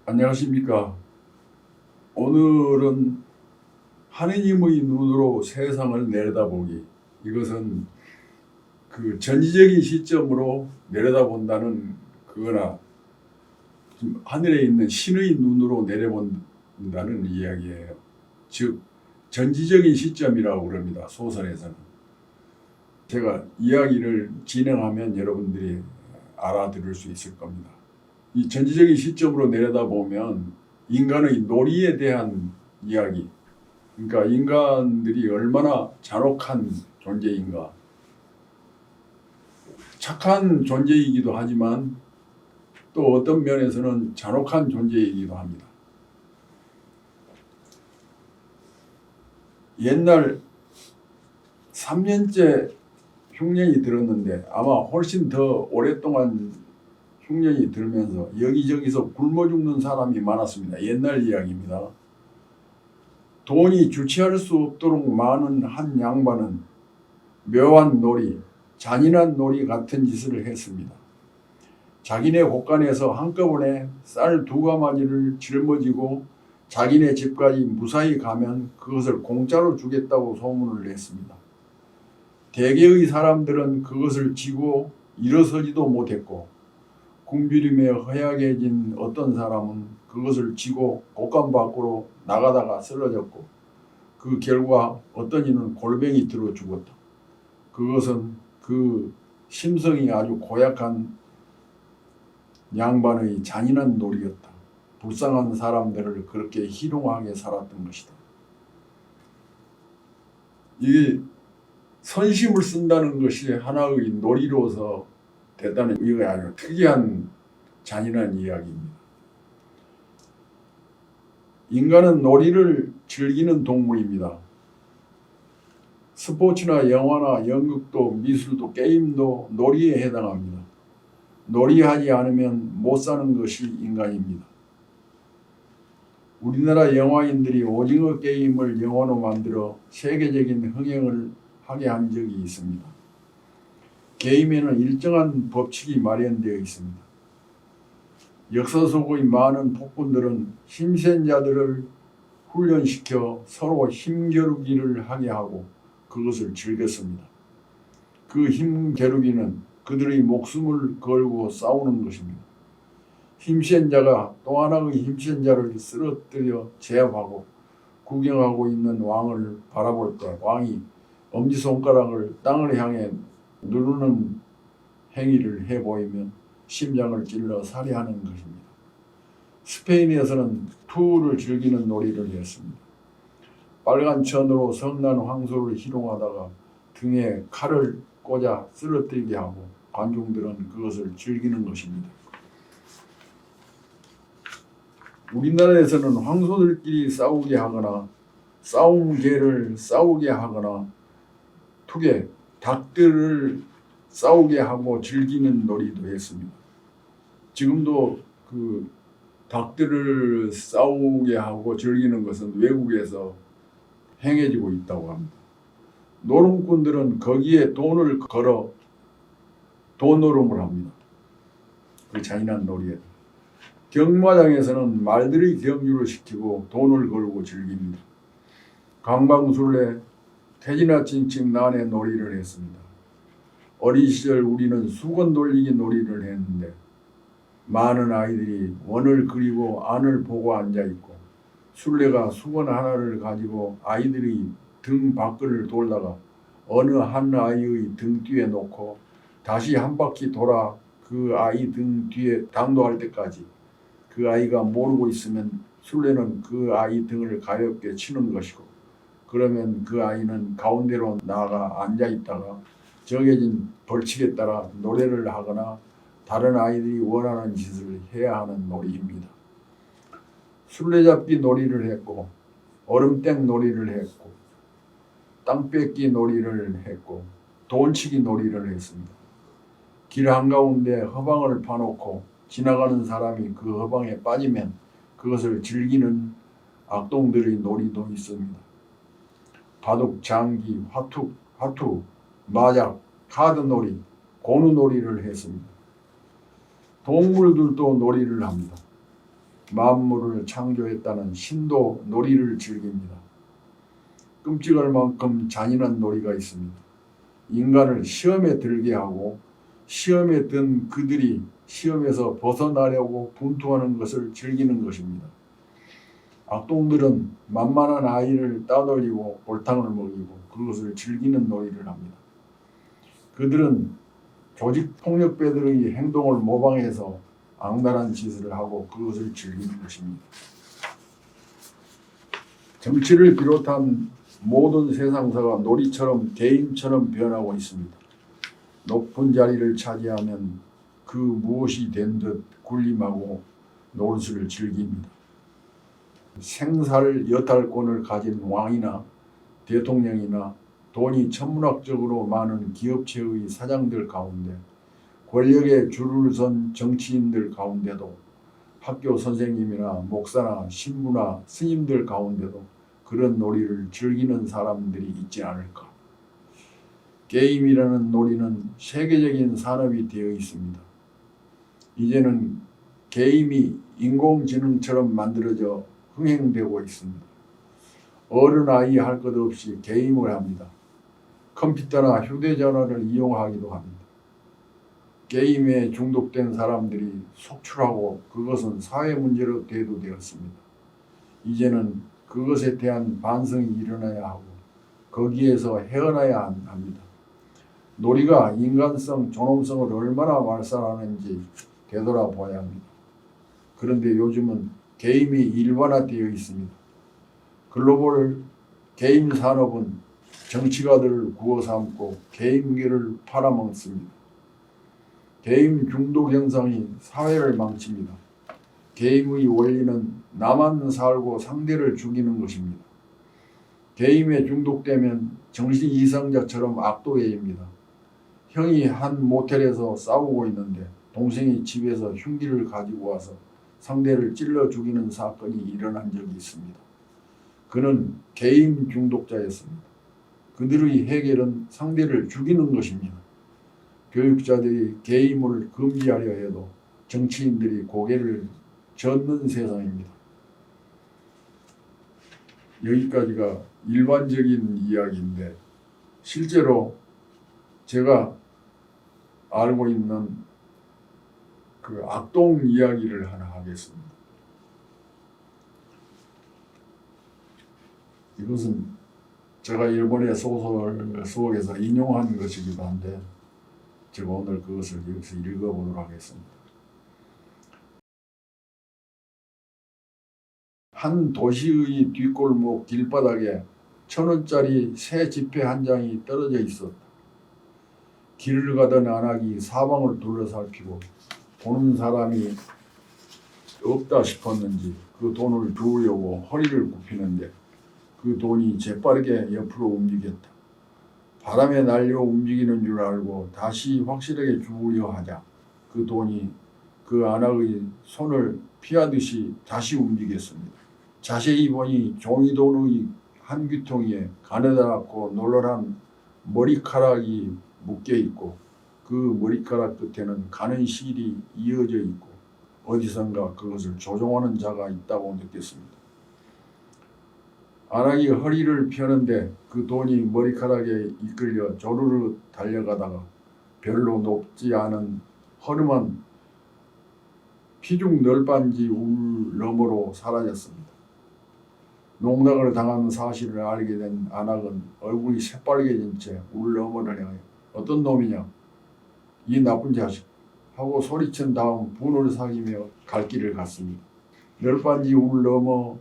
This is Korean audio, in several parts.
안녕하십니까. 오늘은 하느님의 눈으로 세상을 내려다보기. 이것은 그 전지적인 시점으로 내려다본다는 그거나 하늘에 있는 신의 눈으로 내려본다는 이야기예요. 즉 전지적인 시점이라고 그럽니다. 소설에서는. 제가 이야기를 진행하면 여러분들이 알아들을 수 있을 겁니다. 이 전지적인 시점으로 내려다보면 인간의 놀이에 대한 이야기, 그러니까 인간들이 얼마나 잔혹한 존재인가. 착한 존재이기도 하지만 또 어떤 면에서는 잔혹한 존재이기도 합니다. 옛날 3년째 흉년이 들었는데 아마 훨씬 더 오랫동안 흉년이 들면서 여기저기서 굶어 죽는 사람이 많았습니다. 옛날 이야기입니다. 돈이 주체할 수 없도록 많은 한 양반은 묘한 놀이, 잔인한 놀이 같은 짓을 했습니다. 자기네 곳간에서 한꺼번에 쌀 2가마니를 짊어지고 자기네 집까지 무사히 가면 그것을 공짜로 주겠다고 소문을 냈습니다. 대개의 사람들은 그것을 지고 일어서지도 못했고 굶주림에 허약해진 어떤 사람은 그것을 지고 곳간 밖으로 나가다가 쓰러졌고 그 결과 어떤 이는 골병이 들어 죽었다. 그것은 그 심성이 아주 고약한 양반의 잔인한 놀이였다. 불쌍한 사람들을 그렇게 희롱하게 살았던 것이다. 이게 선심을 쓴다는 것이 하나의 놀이로서 대단한 이거 아주 특이한 잔인한 이야기입니다. 인간은 놀이를 즐기는 동물입니다. 스포츠나 영화나 연극도 미술도 게임도 놀이에 해당합니다. 놀이하지 않으면 못 사는 것이 인간입니다. 우리나라 영화인들이 오징어 게임을 영화로 만들어 세계적인 흥행을 하게 한 적이 있습니다. 게임에는 일정한 법칙이 마련되어 있습니다. 역사 속의 많은 폭군들은 힘센 자들을 훈련시켜 서로 힘겨루기를 하게 하고 그것을 즐겼습니다. 그 힘겨루기는 그들의 목숨을 걸고 싸우는 것입니다. 힘센 자가 또 하나의 힘센 자를 쓰러뜨려 제압하고 구경하고 있는 왕을 바라볼 때 왕이 엄지손가락을 땅을 향해 누르는 행위를 해보이면 심장을 찔러 살해하는 것입니다. 스페인에서는 투우를 즐기는 놀이를 했습니다. 빨간 천으로 성난 황소를 희롱하다가 등에 칼을 꽂아 쓰러뜨리게 하고 관중들은 그것을 즐기는 것입니다. 우리나라에서는 황소들끼리 싸우게 하거나 싸움개를 싸우게 하거나 투개, 닭들을 싸우게 하고 즐기는 놀이도 했습니다. 지금도 그 닭들을 싸우게 하고 즐기는 것은 외국에서 행해지고 있다고 합니다. 노름꾼들은 거기에 돈을 걸어 돈노름을 합니다. 그 잔인한 놀이에. 경마장에서는 말들의 경주를 시키고 돈을 걸고 즐깁니다. 강방술래, 태지나 찡찡 난의 놀이를 했습니다. 어린 시절 우리는 수건 돌리기 놀이를 했는데 많은 아이들이 원을 그리고 안을 보고 앉아있고 술래가 수건 하나를 가지고 아이들이 등 밖을 돌다가 어느 한 아이의 등 뒤에 놓고 다시 한 바퀴 돌아 그 아이 등 뒤에 당도할 때까지 그 아이가 모르고 있으면 술래는 그 아이 등을 가볍게 치는 것이고 그러면 그 아이는 가운데로 나가 앉아있다가 정해진 벌칙에 따라 노래를 하거나 다른 아이들이 원하는 짓을 해야 하는 놀이입니다. 술래잡기 놀이를 했고 얼음땡 놀이를 했고 땅 뺏기 놀이를 했고 돈치기 놀이를 했습니다. 길 한가운데 허방을 파놓고 지나가는 사람이 그 허방에 빠지면 그것을 즐기는 악동들의 놀이도 있습니다. 바둑, 장기, 화투, 마작, 카드놀이, 고누놀이를 했습니다. 동물들도 놀이를 합니다. 만물을 창조했다는 신도 놀이를 즐깁니다. 끔찍할 만큼 잔인한 놀이가 있습니다. 인간을 시험에 들게 하고 시험에 든 그들이 시험에서 벗어나려고 분투하는 것을 즐기는 것입니다. 악동들은 만만한 아이를 따돌리고 골탕을 먹이고 그것을 즐기는 놀이를 합니다. 그들은 조직폭력배들의 행동을 모방해서 악랄한 짓을 하고 그것을 즐기는 것입니다. 정치를 비롯한 모든 세상사가 놀이처럼 게임처럼 변하고 있습니다. 높은 자리를 차지하면 그 무엇이 된 듯 군림하고 노릇을 즐깁니다. 생살 여탈권을 가진 왕이나 대통령이나 돈이 천문학적으로 많은 기업체의 사장들 가운데 권력에 줄을 선 정치인들 가운데도 학교 선생님이나 목사나 신부나 스님들 가운데도 그런 놀이를 즐기는 사람들이 있지 않을까. 게임이라는 놀이는 세계적인 산업이 되어 있습니다. 이제는 게임이 인공지능처럼 만들어져 흥행되고 있습니다. 어른 아이 할 것 없이 게임을 합니다. 컴퓨터나 휴대전화를 이용하기도 합니다. 게임에 중독된 사람들이 속출하고 그것은 사회 문제로 대두되었습니다. 이제는 그것에 대한 반성이 일어나야 하고 거기에서 헤어나야 합니다. 놀이가 인간성, 존엄성을 얼마나 말살하는지 되돌아봐야 합니다. 그런데 요즘은 게임이 일반화되어 있습니다. 글로벌 게임 산업은 정치가들을 구워 삼고 게임기를 팔아먹습니다. 게임 중독 현상이 사회를 망칩니다. 게임의 원리는 나만 살고 상대를 죽이는 것입니다. 게임에 중독되면 정신 이상자처럼 악도해입니다. 형이 한 모텔에서 싸우고 있는데 동생이 집에서 흉기를 가지고 와서 상대를 찔러 죽이는 사건이 일어난 적이 있습니다. 그는 게임 중독자였습니다. 그들의 해결은 상대를 죽이는 것입니다. 교육자들이 게임을 금지하려 해도 정치인들이 고개를 젓는 세상입니다. 여기까지가 일반적인 이야기인데 실제로 제가 알고 있는 그 악동 이야기를 하나 하겠습니다. 이것은 제가 일본의 소설 속에서 인용한 것이기도 한데 제가 오늘 그것을 여기서 읽어보도록 하겠습니다. 한 도시의 뒷골목 길바닥에 1,000원짜리 새 지폐 한 장이 떨어져 있었다. 길을 가던 안악이 사방을 둘러살피고 보는 사람이 없다 싶었는지 그 돈을 주우려고 허리를 굽히는데 그 돈이 재빠르게 옆으로 움직였다. 바람에 날려 움직이는 줄 알고 다시 확실하게 주우려 하자 그 돈이 그 안악의 손을 피하듯이 다시 움직였습니다. 자세히 보니 종이돈의 한 귀퉁이에 가느다랗고 널널한 머리카락이 묶여있고 그 머리카락 끝에는 가는 실이 이어져 있고 어디선가 그것을 조종하는 자가 있다고 느꼈습니다. 안악이 허리를 펴는데 그 돈이 머리카락에 이끌려 조르르 달려가다가 별로 높지 않은 허름한 피죽 널빤지 울 너머로 사라졌습니다. 농락을 당한 사실을 알게 된 안악은 얼굴이 새빨개진 채 울 너머를 향해 어떤 놈이냐 이 나쁜 자식 하고 소리친 다음 분을 사귀며 갈 길을 갔습니다. 널빤지 울 너머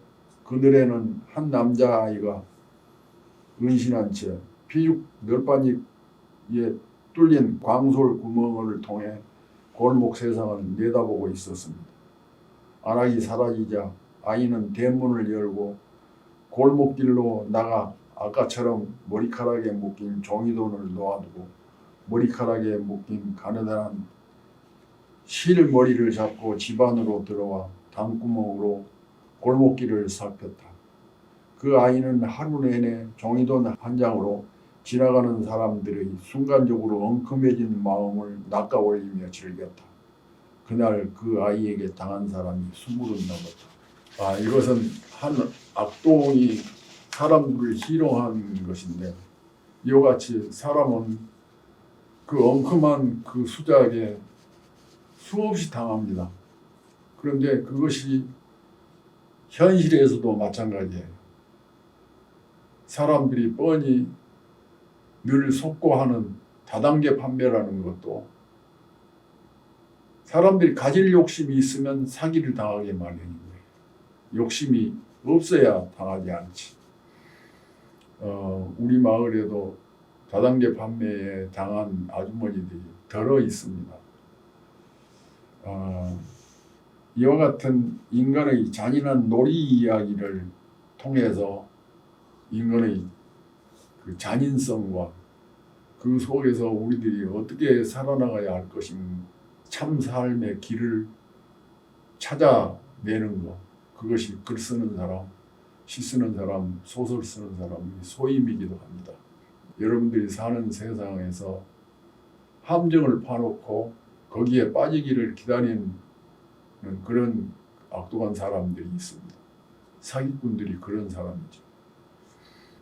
그늘에는 한 남자아이가 은신한 채 피죽 널빤지에 뚫린 광솔 구멍을 통해 골목 세상을 내다보고 있었습니다. 안악이 사라지자 아이는 대문을 열고 골목길로 나가 아까처럼 머리카락에 묶인 종이돈을 놓아두고 머리카락에 묶인 가느다란 실머리를 잡고 집 안으로 들어와 담구멍으로 골목길을 살폈다. 그 아이는 하루 내내 종이돈 한 장으로 지나가는 사람들의 순간적으로 엉큼해진 마음을 낚아올리며 즐겼다. 그날 그 아이에게 당한 사람이 20은 넘었다. 이것은 한 악동이 사람들을 희롱한 것인데, 이와 같이 사람은 그 엉큼한 그 수작에 수없이 당합니다. 그런데 그것이 현실에서도 마찬가지예요. 사람들이 뻔히 늘 속고하는 다단계 판매라는 것도 사람들이 가질 욕심이 있으면 사기를 당하게 마련인 거예요. 욕심이 없어야 당하지 않지. 우리 마을에도 다단계 판매에 당한 아주머니들이 더러 있습니다. 이와 같은 인간의 잔인한 놀이 이야기를 통해서 인간의 그 잔인성과 그 속에서 우리들이 어떻게 살아나가야 할 것인가, 참 삶의 길을 찾아내는 것, 그것이 글 쓰는 사람, 시 쓰는 사람, 소설 쓰는 사람의 소임이기도 합니다. 여러분들이 사는 세상에서 함정을 파놓고 거기에 빠지기를 기다리는 그런 악독한 사람들이 있습니다. 사기꾼들이 그런 사람이죠.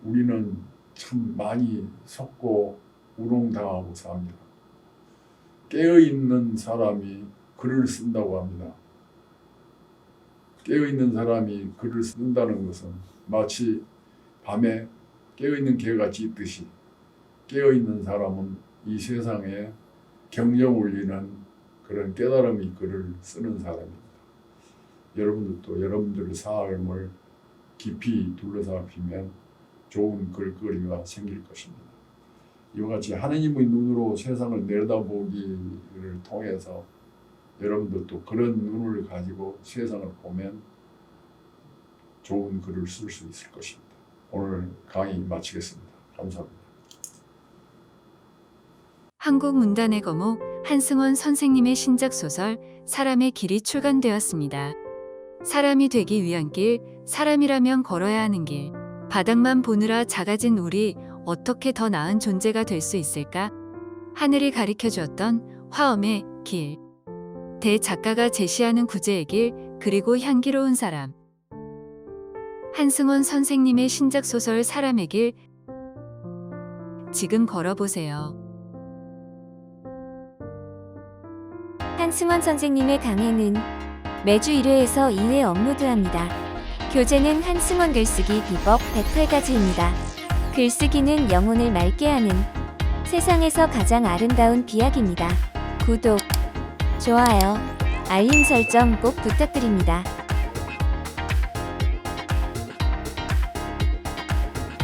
우리는 참 많이 속고 우롱당하고 삽니다. 깨어있는 사람이 글을 쓴다고 합니다. 깨어있는 사람이 글을 쓴다는 것은 마치 밤에 깨어있는 개가 짖듯이 깨어있는 사람은 이 세상에 경정 울리는 그런 깨달음의 글을 쓰는 사람입니다. 여러분들도 여러분들의 삶을 깊이 둘러살피면 좋은 글거리가 생길 것입니다. 이와 같이 하느님의 눈으로 세상을 내다보기를 통해서 여러분들도 그런 눈을 가지고 세상을 보면 좋은 글을 쓸 수 있을 것입니다. 오늘 강의 마치겠습니다. 감사합니다. 한국문단의 거목 한승원 선생님의 신작 소설 사람의 길이 출간되었습니다. 사람이 되기 위한 길, 사람이라면 걸어야 하는 길. 바닥만 보느라 작아진 우리 어떻게 더 나은 존재가 될 수 있을까? 하늘이 가리켜 주었던 화엄의 길. 대작가가 제시하는 구제의 길, 그리고 향기로운 사람. 한승원 선생님의 신작 소설 사람의 길, 지금 걸어보세요. 한승원 선생님의 강의는 매주 1회에서 2회 업로드합니다. 교재는 한승원 글쓰기 비법 108가지입니다. 글쓰기는 영혼을 맑게 하는 세상에서 가장 아름다운 비약입니다. 구독, 좋아요, 알림 설정 꼭 부탁드립니다.